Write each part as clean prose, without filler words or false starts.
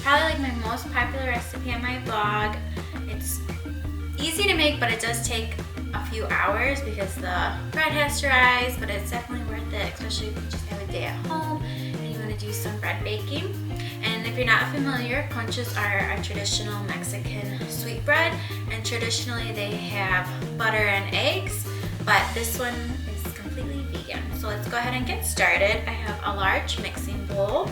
probably like my most popular recipe on my blog. It's easy to make, but it does take a few hours because the bread has to rise, but it's definitely worth it, especially if you just have a day at home and you want to do some bread baking. And if you're not familiar, conchas are a traditional Mexican sweet bread, and traditionally they have butter and eggs, but this one is completely vegan. So let's go ahead and get started. I have a large mixing bowl.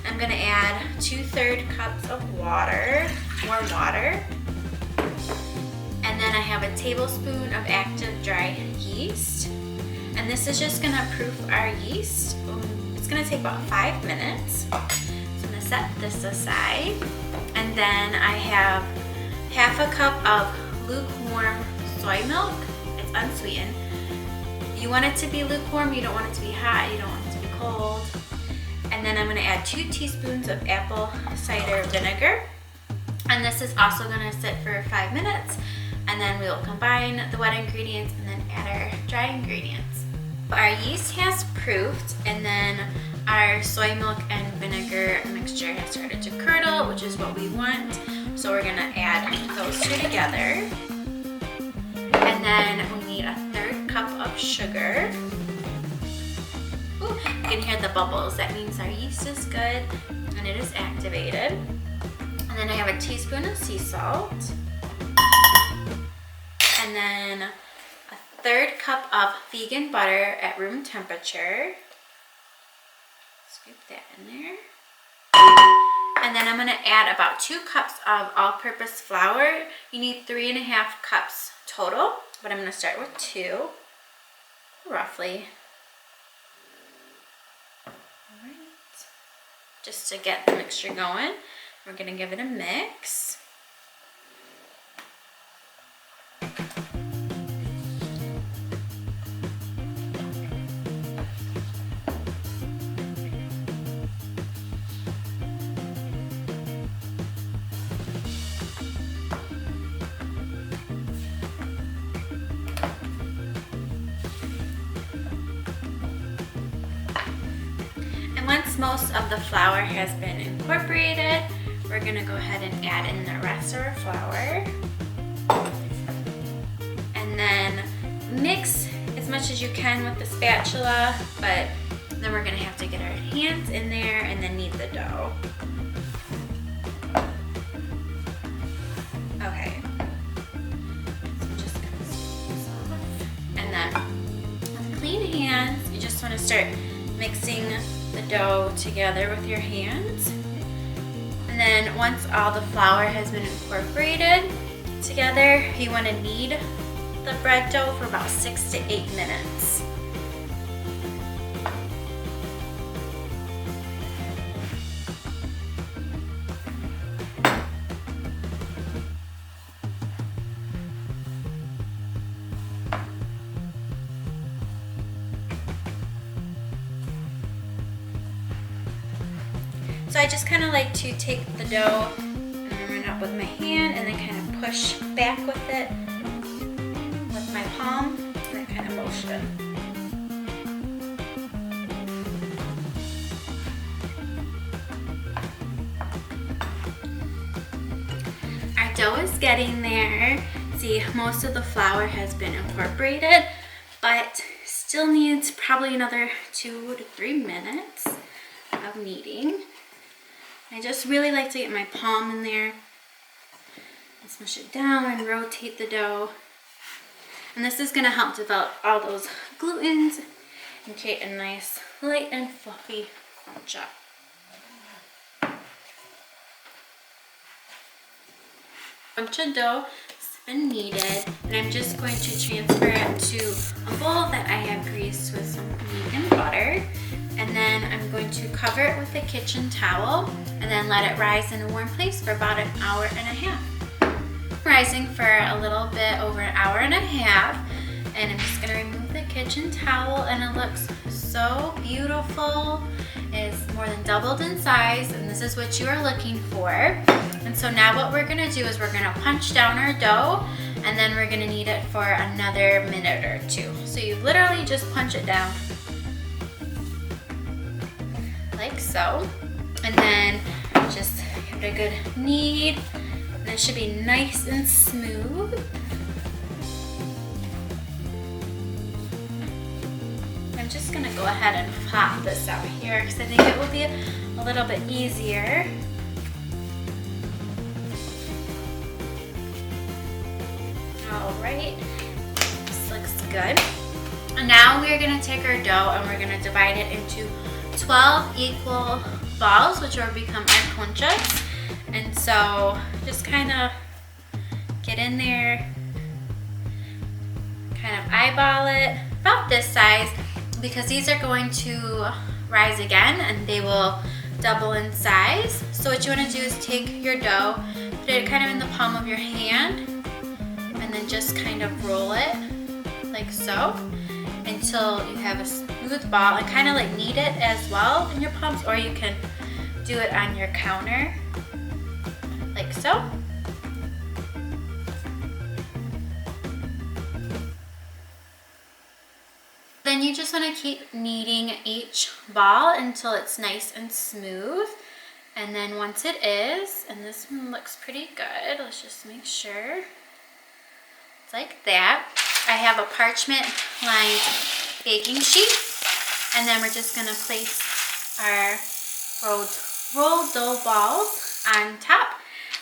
I'm gonna add 2/3 cups of water, warm water. And then I have a tablespoon of active dry yeast. And this is just gonna proof our yeast. It's gonna take about 5 minutes. So I'm gonna set this aside. And then I have 1/2 cup of lukewarm soy milk. It's unsweetened. You want it to be lukewarm, you don't want it to be hot, you don't want it to be cold. And then I'm gonna add 2 teaspoons of apple cider vinegar. And this is also gonna sit for 5 minutes. And then we'll combine the wet ingredients and then add our dry ingredients. Our yeast has proofed, and then our soy milk and vinegar mixture has started to curdle, which is what we want. So we're gonna add those two together. And then we need 1/3 cup of sugar. Ooh, you can hear the bubbles. That means our yeast is good and it is activated. And then I have a teaspoon of sea salt. And then 1/3 cup of vegan butter at room temperature. Scoop that in there. And then I'm gonna add about 2 cups of all-purpose flour. You need 3.5 cups total, but I'm gonna start with 2, roughly. All right. Just to get the mixture going, we're gonna give it a mix. Once most of the flour has been incorporated, we're gonna go ahead and add in the rest of our flour. And then mix as much as you can with the spatula, but then we're gonna have to get our hands in there and then knead the dough. Okay. So I'm just gonna squeeze this off. And then with clean hands, you just wanna start mixing the dough together with your hands. And then once all the flour has been incorporated together, you want to knead the bread dough for about 6 to 8 minutes. So I just kind of like to take the dough and run it up with my hand and then kind of push back with it with my palm, that kind of motion. Our dough is getting there. See, most of the flour has been incorporated, but still needs probably another 2 to 3 minutes of kneading. I just really like to get my palm in there and smush it down and rotate the dough. And this is gonna help develop all those glutens and create a nice light and fluffy concha. Concha dough has been kneaded, and I'm just going to transfer it to a bowl that I have greased with some vegan butter. And then I'm going to cover it with a kitchen towel and then let it rise in a warm place for about 1.5 hours. Rising for a little bit over 1.5 hours, and I'm just gonna remove the kitchen towel, and it looks so beautiful. It's more than doubled in size, and this is what you are looking for. And so now what we're gonna do is we're gonna punch down our dough, and then we're gonna knead it for another minute or 2. So you literally just punch it down like so, and then just Give it a good knead, and it should be nice and smooth. I'm just gonna go ahead and pop this out here because I think it will be a little bit easier. All right, this looks good. And now we're gonna take our dough and we're gonna divide it into 12 equal balls, which will become our conchas. And so just kind of get in there, kind of eyeball it, about this size, because these are going to rise again and they will double in size. So what you want to do is take your dough, put it kind of in the palm of your hand, and then just kind of roll it like so until you have a smooth ball, and kind of like knead it as well in your palms, or you can do it on your counter like so. Then you just want to keep kneading each ball until it's nice and smooth. And then once it is, and this one looks pretty good, let's just make sure. It's like that. I have a parchment lined baking sheet, and then we're just going to place our rolled dough balls on top,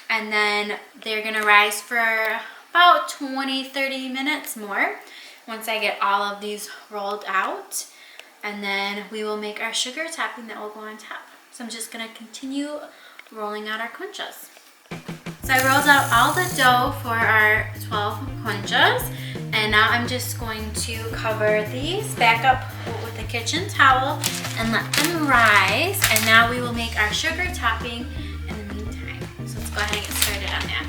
and then they're going to rise for about 20-30 minutes more once I get all of these rolled out, and then we will make our sugar topping that will go on top. So I'm just going to continue rolling out our conchas. So I rolled out all the dough for our 12 conchas, and now I'm just going to cover these back up with a kitchen towel and let them rise. And now we will make our sugar topping in the meantime. So let's go ahead and get started on that.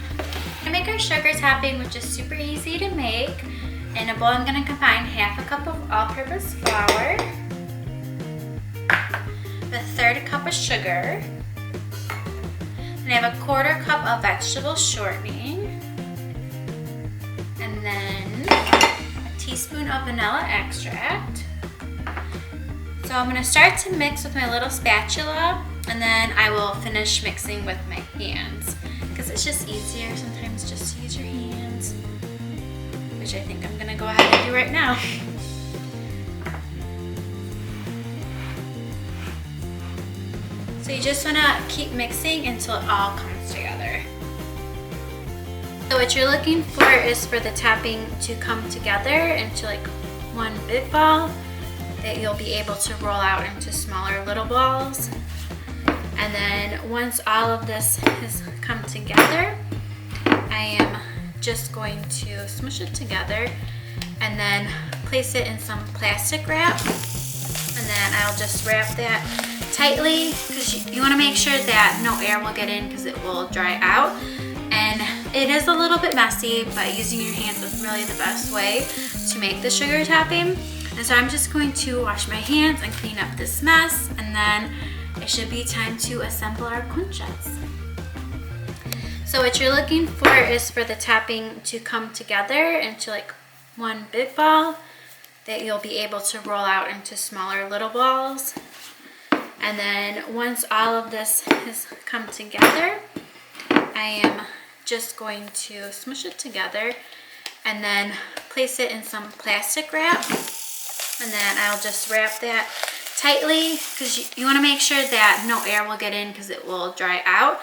To make our sugar topping, which is super easy to make, in a bowl I'm going to combine half a cup of all-purpose flour, a third cup of sugar, and I have a quarter cup of vegetable shortening, and then a teaspoon of vanilla extract. So I'm going to start to mix with my little spatula, and then I will finish mixing with my hands because it's just easier sometimes just to use your hands, which I think I'm going to go ahead and do right now. So you just want to keep mixing until it all comes together. So what you're looking for is for the topping to come together into like one big ball that you'll be able to roll out into smaller little balls. And then once all of this has come together, I am just going to smush it together and then place it in some plastic wrap, and then I'll just wrap that tightly because you want to make sure that no air will get in because it will dry out. And it is a little bit messy, but using your hands is really the best way to make the sugar topping. And so I'm just going to wash my hands and clean up this mess, and then it should be time to assemble our conchas. So what you're looking for is for the topping to come together into like one big ball that you'll be able to roll out into smaller little balls. And then once all of this has come together, I am just going to smush it together and then place it in some plastic wrap. And then I'll just wrap that tightly because you want to make sure that no air will get in because it will dry out.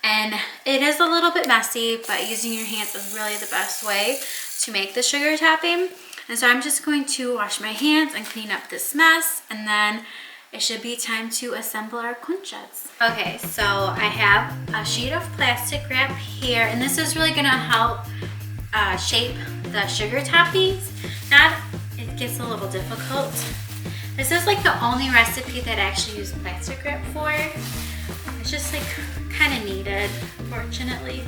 And it is a little bit messy, but using your hands is really the best way to make the sugar topping. And so I'm just going to wash my hands and clean up this mess, and then it should be time to assemble our conchas. Okay, so I have a sheet of plastic wrap here, and this is really gonna help shape the sugar toppings. It gets a little difficult. This is like the only recipe that I actually use plastic wrap for. It's just like kind of needed, fortunately.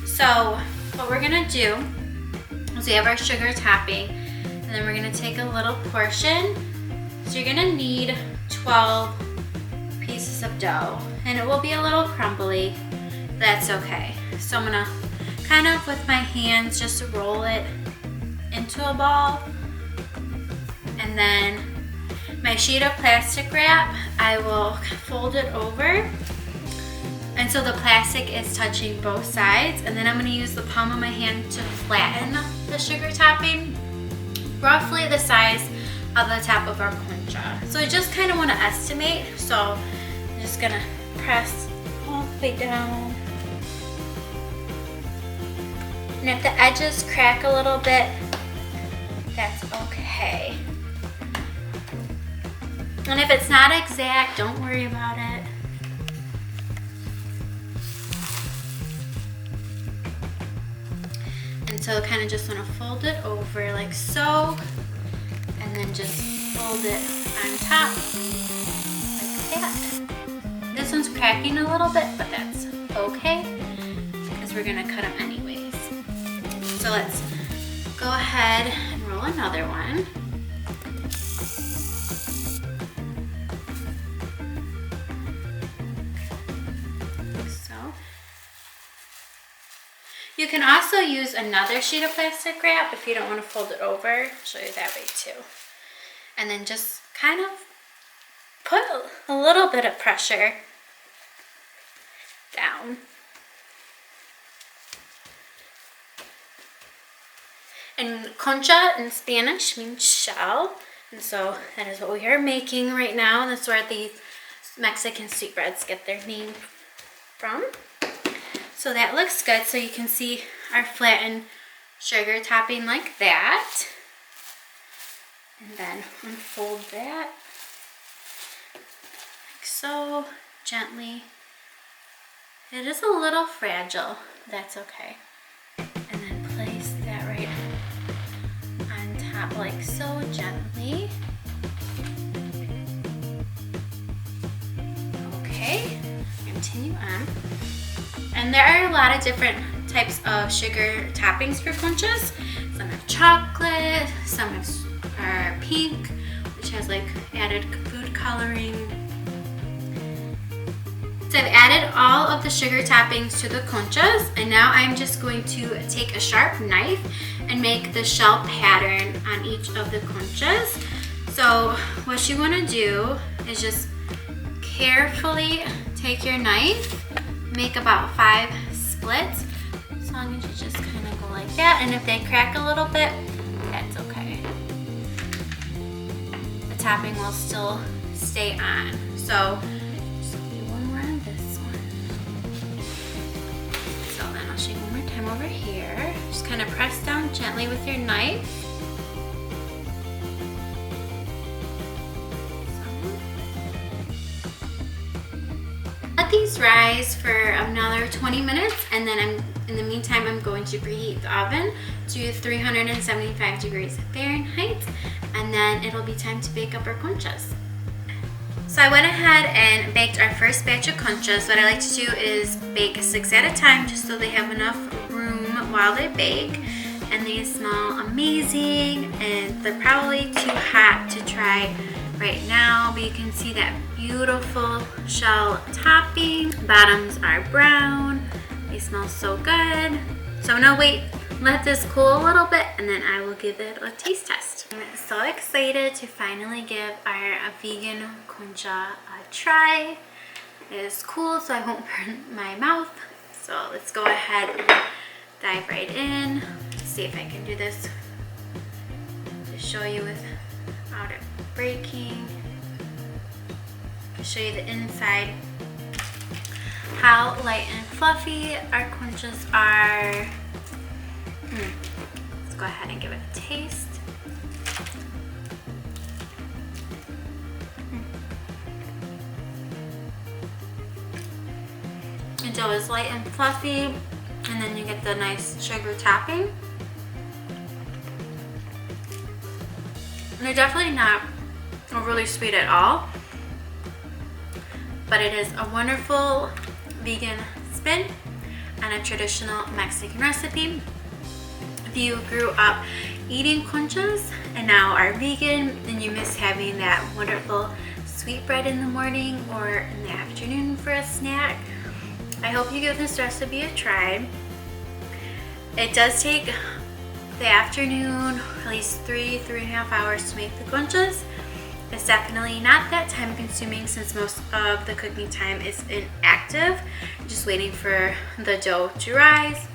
So what we're gonna do is we have our sugar topping, and then we're gonna take a little portion. So you're gonna need 12 pieces of dough, and it will be a little crumbly. That's okay. So I'm gonna kind of with my hands just roll it into a ball, and then my sheet of plastic wrap, I will fold it over, and And so the plastic is touching both sides, and then I'm going to use the palm of my hand to flatten the sugar topping, roughly the size of the top of our concha. So I just kind of want to estimate, so I'm just going to press all the way down. And if the edges crack a little bit, that's okay. And if it's not exact, don't worry about it. And so kind of just want to fold it over like so, and then just fold it on top like that. This one's cracking a little bit, but that's okay because we're gonna cut them anyways. So let's go ahead and roll another one. You can also use another sheet of plastic wrap if you don't want to fold it over. I'll show you that way too. And then just kind of put a little bit of pressure down. And concha in Spanish means shell. And so that is what we are making right now. And that's where these Mexican sweetbreads get their name from. So that looks good. So you can see our flattened sugar topping like that. And then unfold that like so, gently. It is a little fragile, that's okay. And then place that right on top like so, gently. Okay, continue on. And there are a lot of different types of sugar toppings for conchas. Some have chocolate, some are pink, which has like added food coloring. So I've added all of the sugar toppings to the conchas, and now I'm just going to take a sharp knife and make the shell pattern on each of the conchas. So what you want to do is just carefully take your knife, make about 5 splits, as long as you just kind of go like that. And if they crack a little bit, that's okay. The topping will still stay on. So just do one more on this one. So then I'll show you one more time over here. Just kind of press down gently with your knife. Let these rise for another 20 minutes, and then in the meantime I'm going to preheat the oven to 375 degrees Fahrenheit, and then it'll be time to bake up our conchas. So I went ahead and baked our first batch of conchas. What I like to do is bake 6 at a time just so they have enough room while they bake, and they smell amazing, and they're probably too hot to try right now, but you can see that beautiful shell topping. Bottoms are brown. They smell so good. So I'm gonna wait, let this cool a little bit, and then I will give it a taste test. I'm so excited to finally give our vegan concha a try. It is cool, so I won't burn my mouth. So let's go ahead and dive right in. Let's see if I can do this to show you without it breaking. Show you the inside, how light and fluffy our conchas are. Let's go ahead and give it a taste. The dough is light and fluffy, and then you get the nice sugar topping. And they're definitely not overly sweet at all, but it is a wonderful vegan spin on a traditional Mexican recipe. If you grew up eating conchas and now are vegan, then you miss having that wonderful sweetbread in the morning or in the afternoon for a snack. I hope you give this recipe a try. It does take the afternoon, at least 3.5 hours to make the conchas. It's definitely not that time consuming since most of the cooking time is inactive. You just waiting for the dough to rise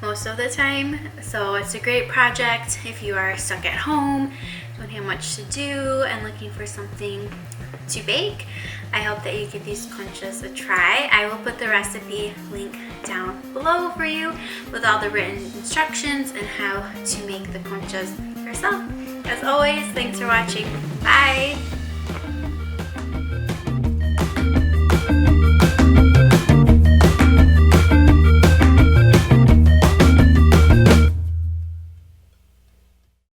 most of the time. So it's a great project if you are stuck at home, don't have much to do, and looking for something to bake. I hope that you give these conchas a try. I will put the recipe link down below for you with all the written instructions and how to make the conchas yourself. As always, thanks for watching. Bye!